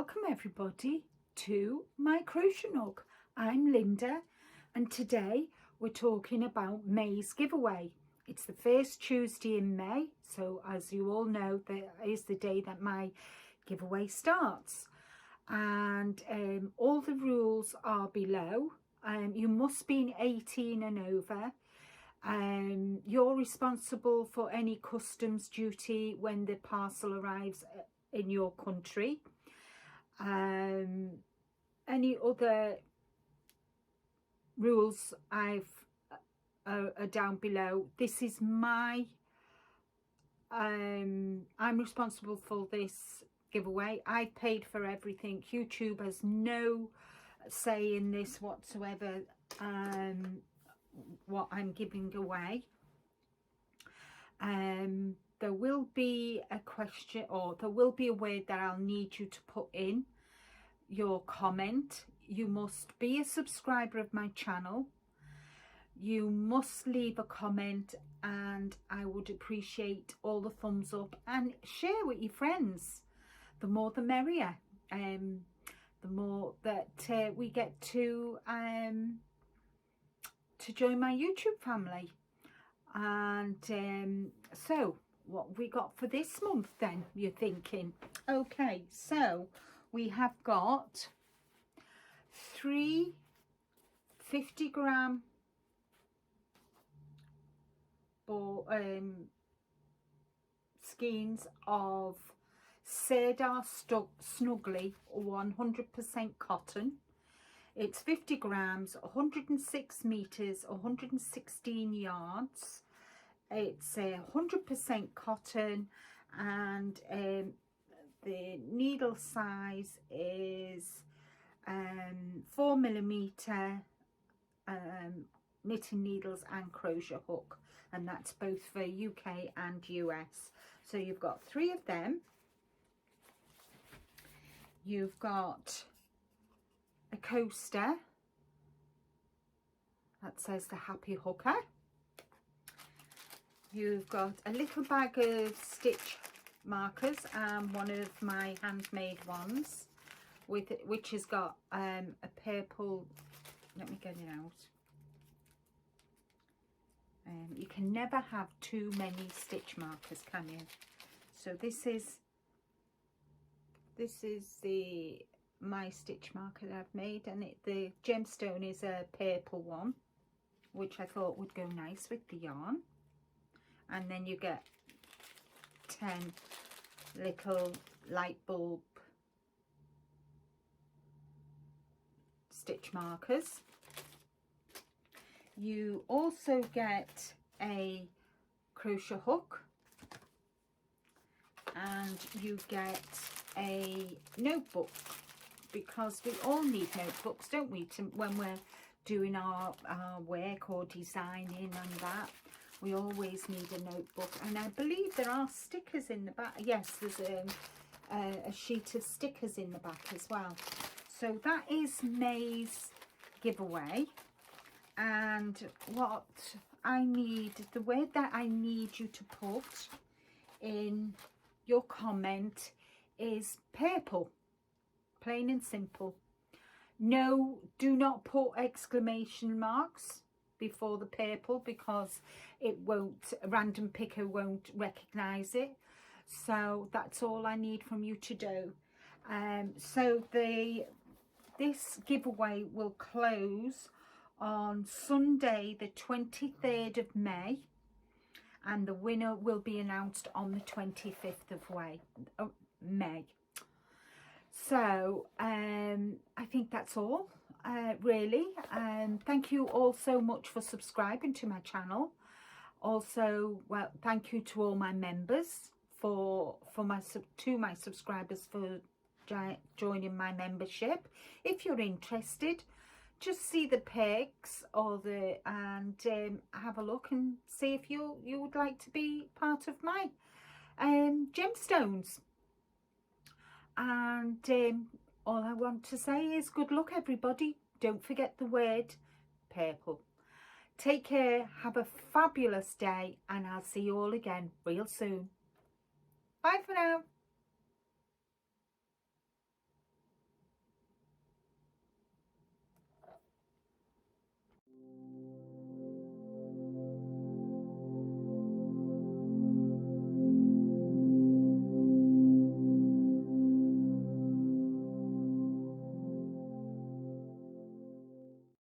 Welcome everybody to my crochet nook. I'm Linda and today we're talking about May's giveaway. It's the first Tuesday in May, so as you all know, that is the day that my giveaway starts, and all the rules are below. You must be 18 and over. You're responsible for any customs duty when the parcel arrives in your country. Any other rules are down below. This is my I'm responsible for this giveaway. I paid for everything. YouTube has no say in this whatsoever, what I'm giving away. There will be a question, or there will be a word that I'll need you to put in your comment. You must be a subscriber of my channel. You must leave a comment, and I would appreciate all the thumbs up and share with your friends. The more the merrier. The more that we get to join my YouTube family. And so what we got for this month then, you're thinking? Okay, so we have got 3 50-gram skeins of Cedar Snuggly 100% cotton. It's 50 grams, 106 meters, 116 yards. It's 100% cotton, and the needle size is 4mm knitting needles and crochet hook, and that's both for UK and US. So you've got 3 of them. You've got a coaster that says the Happy Hooker. You've got a little bag of stitch markers and one of my handmade ones, with it, which has got a purple. Let me get it out. You can never have too many stitch markers, can you? So this is my stitch marker that I've made, and the gemstone is a purple one, which I thought would go nice with the yarn. And then you get 10 little light bulb stitch markers. You also get a crochet hook, and you get a notebook, because we all need notebooks, don't we, when we're doing our work or designing and that. We always need a notebook. And I believe there are stickers in the back. Yes, there's a sheet of stickers in the back as well. So that is May's giveaway. And what I need, the word that I need you to put in your comment is purple. Plain and simple. No, do not put exclamation marks before the purple, because it won't, a random picker won't recognize it. So that's all I need from you to do. So this giveaway will close on Sunday the 23rd of May, and the winner will be announced on the 25th of May. So I think that's all, really. Thank you all so much for subscribing to my channel. Also, well, thank you to all my members for my subscribers for joining my membership. If you're interested, just see the perks and have a look and see if you would like to be part of my gemstones. And all I want to say is good luck, everybody. Don't forget the word purple. Take care, have a fabulous day, and I'll see you all again real soon. Bye for now.